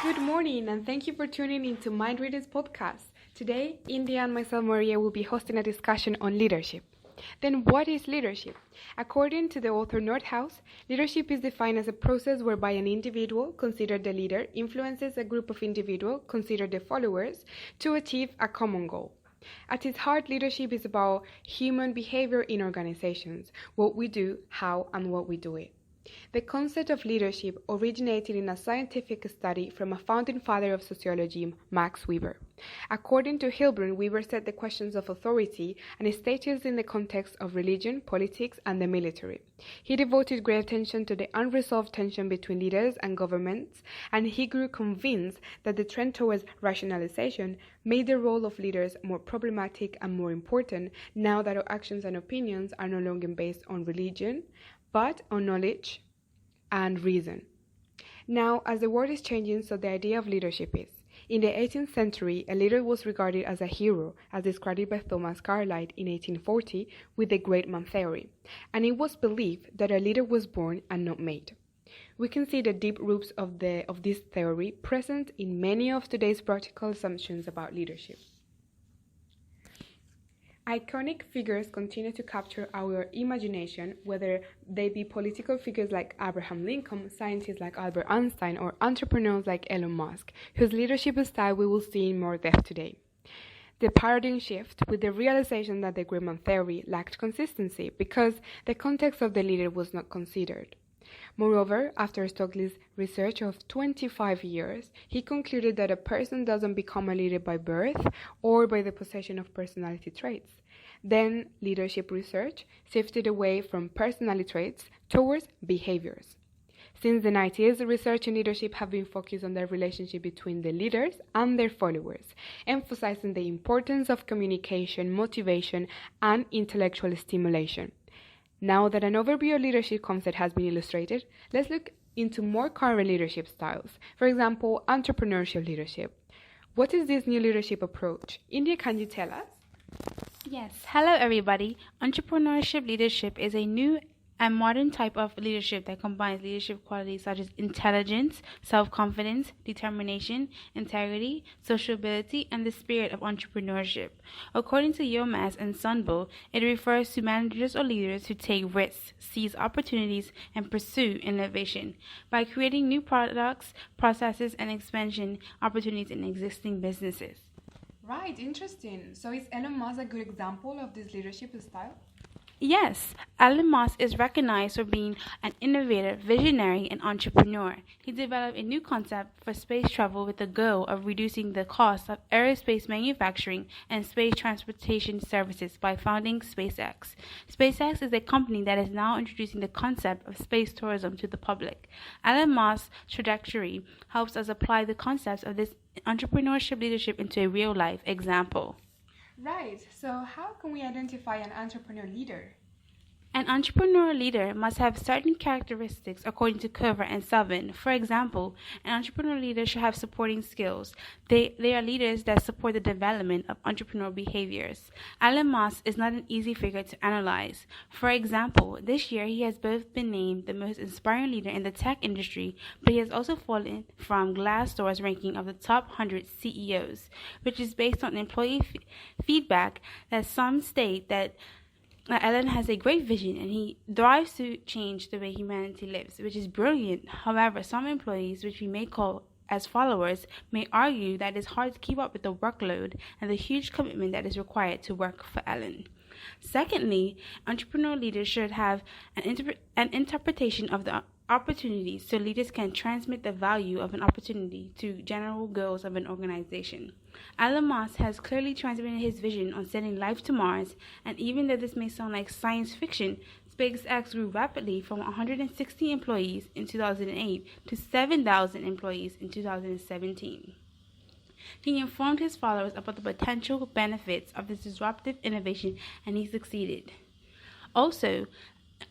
Good morning, and thank you for tuning in to Mind Readers podcast. Today, India and myself, Maria, will be hosting a discussion on leadership. Then, what is leadership? According to the author Northouse, leadership is defined as a process whereby an individual, considered the leader, influences a group of individuals, considered the followers, to achieve a common goal. At its heart, leadership is about human behavior in organizations, what we do, how, and what we do it. The concept of leadership originated in a scientific study from a founding father of sociology, Max Weber. According to Heilbrunn, Weber set the questions of authority and status in the context of religion, politics, and the military. He devoted great attention to the unresolved tension between leaders and governments, and he grew convinced that the trend towards rationalization made the role of leaders more problematic and more important now that our actions and opinions are no longer based on religion, but on knowledge and reason. Now, as the world is changing, so the idea of leadership is. In the 18th century, a leader was regarded as a hero, as described by Thomas Carlyle in 1840 with the Great Man theory, and it was believed that a leader was born and not made. We can see the deep roots of this theory present in many of today's practical assumptions about leadership. Iconic figures continue to capture our imagination, whether they be political figures like Abraham Lincoln, scientists like Albert Einstein, or entrepreneurs like Elon Musk, whose leadership style we will see in more depth today. The paradigm shift with the realization that the Great Man theory lacked consistency because the context of the leader was not considered. Moreover, after Stokely's research of 25 years, he concluded that a person doesn't become a leader by birth or by the possession of personality traits. Then, leadership research shifted away from personality traits towards behaviors. Since the 90s, research in leadership have been focused on the relationship between the leaders and their followers, emphasizing the importance of communication, motivation, and intellectual stimulation. Now that an overview of leadership concept has been illustrated, let's look into more current leadership styles. For example, entrepreneurial leadership. What is this new leadership approach? India, can you tell us? Yes. Hello, everybody. Entrepreneurship leadership is a new and modern type of leadership that combines leadership qualities such as intelligence, self-confidence, determination, integrity, sociability, and the spirit of entrepreneurship. According to Yomas and Sunbo, it refers to managers or leaders who take risks, seize opportunities, and pursue innovation by creating new products, processes, and expansion opportunities in existing businesses. Right, interesting. So is Elon Musk a good example of this leadership style? Yes, Elon Musk is recognized for being an innovator, visionary, and entrepreneur. He developed a new concept for space travel with the goal of reducing the cost of aerospace manufacturing and space transportation services by founding SpaceX. SpaceX is a company that is now introducing the concept of space tourism to the public. Elon Musk's trajectory helps us apply the concepts of this entrepreneurship leadership into a real-life example. Right, so how can we identify an entrepreneur leader? An entrepreneur leader must have certain characteristics according to Cover and Sullivan. For example, an entrepreneur leader should have supporting skills. They are leaders that support the development of entrepreneurial behaviors. Elon Musk is not an easy figure to analyze. For example, this year he has both been named the most inspiring leader in the tech industry, but he has also fallen from Glassdoor's ranking of the top 100 CEOs, which is based on employee feedback that some state that Elon has a great vision and he thrives to change the way humanity lives, which is brilliant. However, some employees, which we may call as followers, may argue that it's hard to keep up with the workload and the huge commitment that is required to work for Elon. Secondly, entrepreneurial leaders should have an interpretation of the opportunities so leaders can transmit the value of an opportunity to general goals of an organization. Elon Musk has clearly transmitted his vision on sending life to Mars, and even though this may sound like science fiction, SpaceX grew rapidly from 160 employees in 2008 to 7,000 employees in 2017. He informed his followers about the potential benefits of this disruptive innovation, and he succeeded. Also,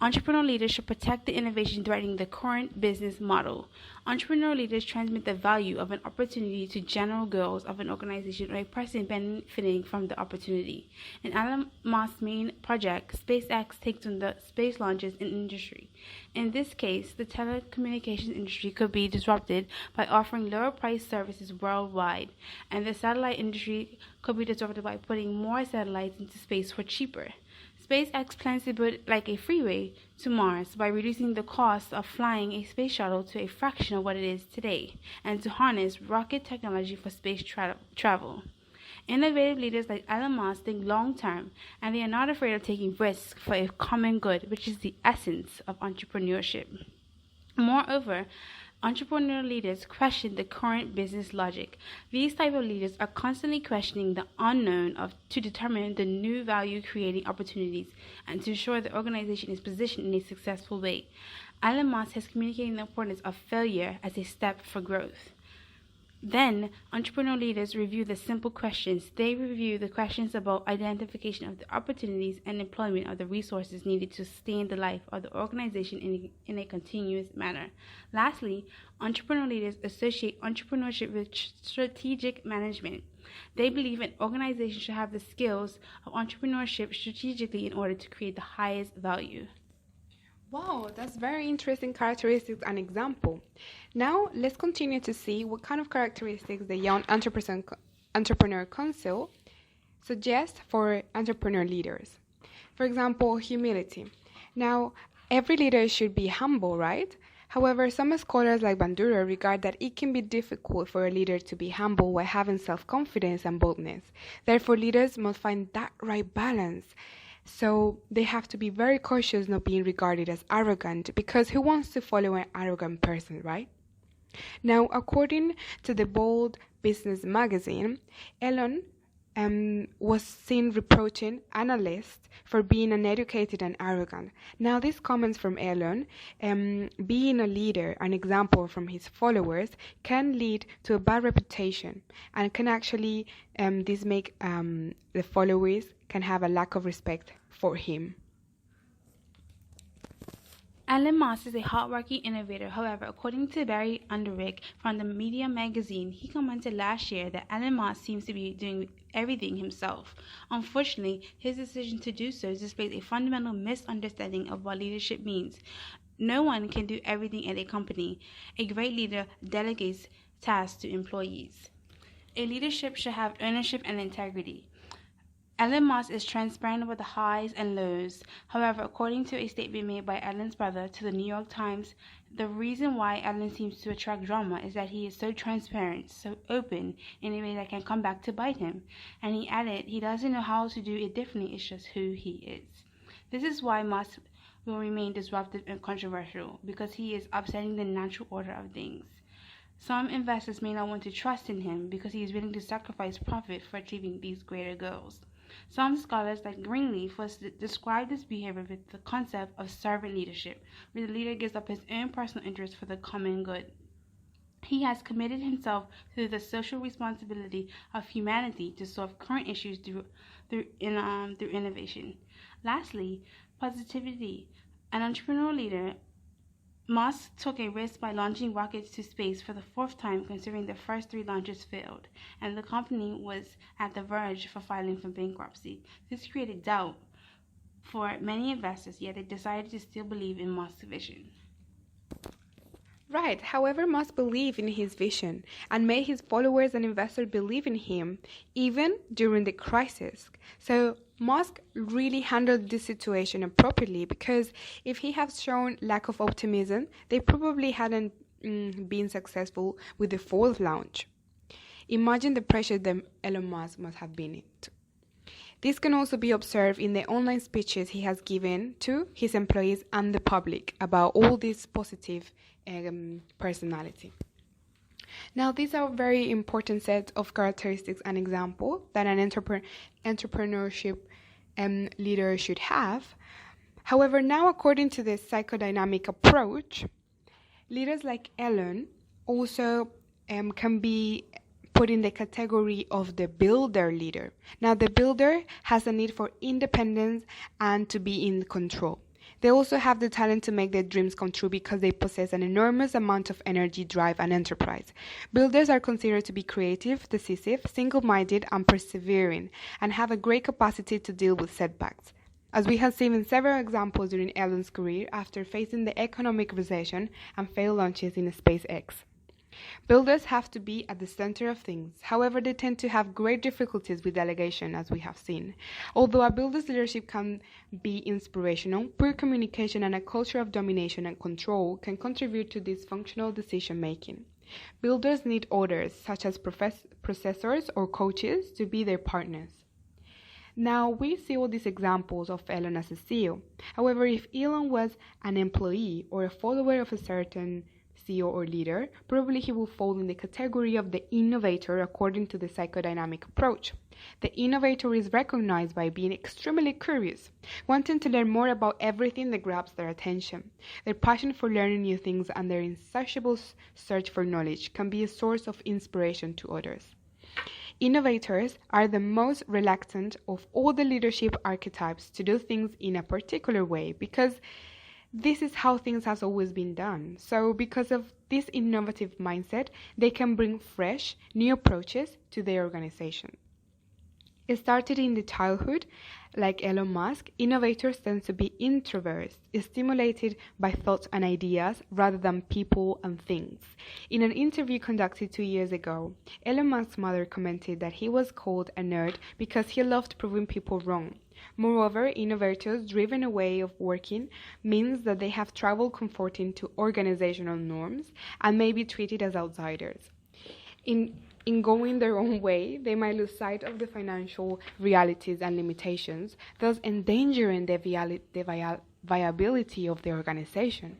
Entrepreneurial leaders should protect the innovation threatening the current business model. Entrepreneurial leaders transmit the value of an opportunity to general goals of an organization or a person benefiting from the opportunity. In Elon Musk's main project, SpaceX takes on the space launches in industry. In this case, the telecommunications industry could be disrupted by offering lower-priced services worldwide, and the satellite industry could be disrupted by putting more satellites into space for cheaper. SpaceX plans to build like a freeway to Mars by reducing the cost of flying a space shuttle to a fraction of what it is today, and to harness rocket technology for space travel. Innovative leaders like Elon Musk think long-term, and they are not afraid of taking risks for a common good, which is the essence of entrepreneurship. Moreover, entrepreneurial leaders question the current business logic. These type of leaders are constantly questioning the unknown to determine the new value-creating opportunities and to ensure the organization is positioned in a successful way. Elon Musk has communicated the importance of failure as a step for growth. Then, entrepreneurial leaders review the simple questions. They review the questions about identification of the opportunities and employment of the resources needed to sustain the life of the organization in a continuous manner. Lastly, entrepreneurial leaders associate entrepreneurship with strategic management. They believe an organization should have the skills of entrepreneurship strategically in order to create the highest value. Wow, that's very interesting characteristics and example. Now, let's continue to see what kind of characteristics the Young Entrepreneur Council suggests for entrepreneur leaders. For example, humility. Now, every leader should be humble, right? However, some scholars like Bandura regard that it can be difficult for a leader to be humble while having self-confidence and boldness. Therefore, leaders must find that right balance. So they have to be very cautious not being regarded as arrogant, because who wants to follow an arrogant person, right? Now, according to the Bold Business magazine, Elon was seen reproaching analysts for being uneducated and arrogant. Now, these comments from Elon, being a leader, an example from his followers, can lead to a bad reputation, and can actually this make the followers can have a lack of respect for him. Elon Musk is a hardworking innovator. However, according to Barry Enderwick from the Media magazine, he commented last year that Elon Musk seems to be doing everything himself. Unfortunately, his decision to do so displays a fundamental misunderstanding of what leadership means. No one can do everything at a company. A great leader delegates tasks to employees. A leadership should have ownership and integrity. Elon Musk is transparent about the highs and lows. However, according to a statement made by Elon's brother to the New York Times, the reason why Elon seems to attract drama is that he is so transparent, so open, in a way that can come back to bite him. And he added, he doesn't know how to do it differently, it's just who he is. This is why Musk will remain disruptive and controversial, because he is upsetting the natural order of things. Some investors may not want to trust in him because he is willing to sacrifice profit for achieving these greater goals. Some scholars like Greenleaf describe this behavior with the concept of servant leadership, where the leader gives up his own personal interests for the common good. He has committed himself to the social responsibility of humanity to solve current issues through innovation. Lastly, positivity. An entrepreneurial leader, Musk took a risk by launching rockets to space for the fourth time, considering the first 3 launches failed, and the company was at the verge for filing for bankruptcy. This created doubt for many investors, yet they decided to still believe in Musk's vision. Right. However, Musk believed in his vision and made his followers and investors believe in him, even during the crisis. So Musk really handled this situation appropriately, because if he had shown lack of optimism, they probably hadn't been successful with the 4th launch. Imagine the pressure that Elon Musk must have been in. This can also be observed in the online speeches he has given to his employees and the public about all this positive personality. Now, these are very important set of characteristics and examples that an entrepreneurship leader should have. However, now according to the psychodynamic approach, leaders like Elon also can be put in the category of the builder leader. Now, the builder has a need for independence and to be in control. They also have the talent to make their dreams come true because they possess an enormous amount of energy, drive, and enterprise. Builders are considered to be creative, decisive, single-minded, and persevering, and have a great capacity to deal with setbacks. As we have seen in several examples during Elon's career after facing the economic recession and failed launches in SpaceX. Builders have to be at the center of things. However, they tend to have great difficulties with delegation, as we have seen. Although a builder's leadership can be inspirational, poor communication and a culture of domination and control can contribute to dysfunctional decision-making. Builders need others, such as processors or coaches, to be their partners. Now, we see all these examples of Elon as a CEO. However, if Elon was an employee or a follower of a certain CEO or leader, probably he will fall in the category of the innovator according to the psychodynamic approach. The innovator is recognized by being extremely curious, wanting to learn more about everything that grabs their attention. Their passion for learning new things and their insatiable search for knowledge can be a source of inspiration to others. Innovators are the most reluctant of all the leadership archetypes to do things in a particular way because this is how things have always been done. So because of this innovative mindset, they can bring fresh, new approaches to their organization. It started in the childhood, like Elon Musk. Innovators tend to be introverts, stimulated by thoughts and ideas rather than people and things. In an interview conducted 2 years ago, Elon Musk's mother commented that he was called a nerd because he loved proving people wrong. Moreover, innovators' driven a way of working means that they have trouble conforming to organizational norms and may be treated as outsiders. In going their own way, they might lose sight of the financial realities and limitations, thus endangering the viability of the organization.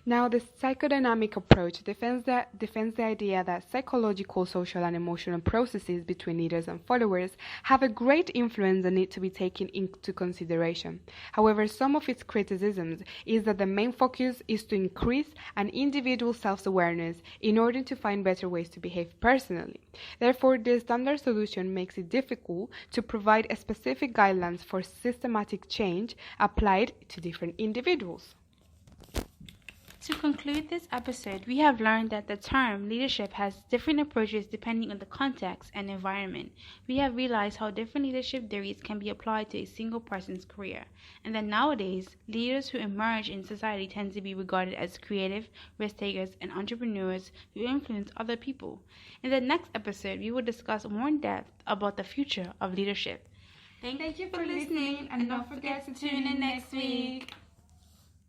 Now, the psychodynamic approach defends the idea that psychological, social, and emotional processes between leaders and followers have a great influence and need to be taken into consideration. However, some of its criticisms is that the main focus is to increase an individual's self-awareness in order to find better ways to behave personally. Therefore, the standard solution makes it difficult to provide a specific guidelines for systematic change applied to different individuals. To conclude this episode, we have learned that the term leadership has different approaches depending on the context and environment. We have realized how different leadership theories can be applied to a single person's career, and that nowadays, leaders who emerge in society tend to be regarded as creative, risk-takers, and entrepreneurs who influence other people. In the next episode, we will discuss more in depth about the future of leadership. Thank you for listening, and don't forget to tune in next week.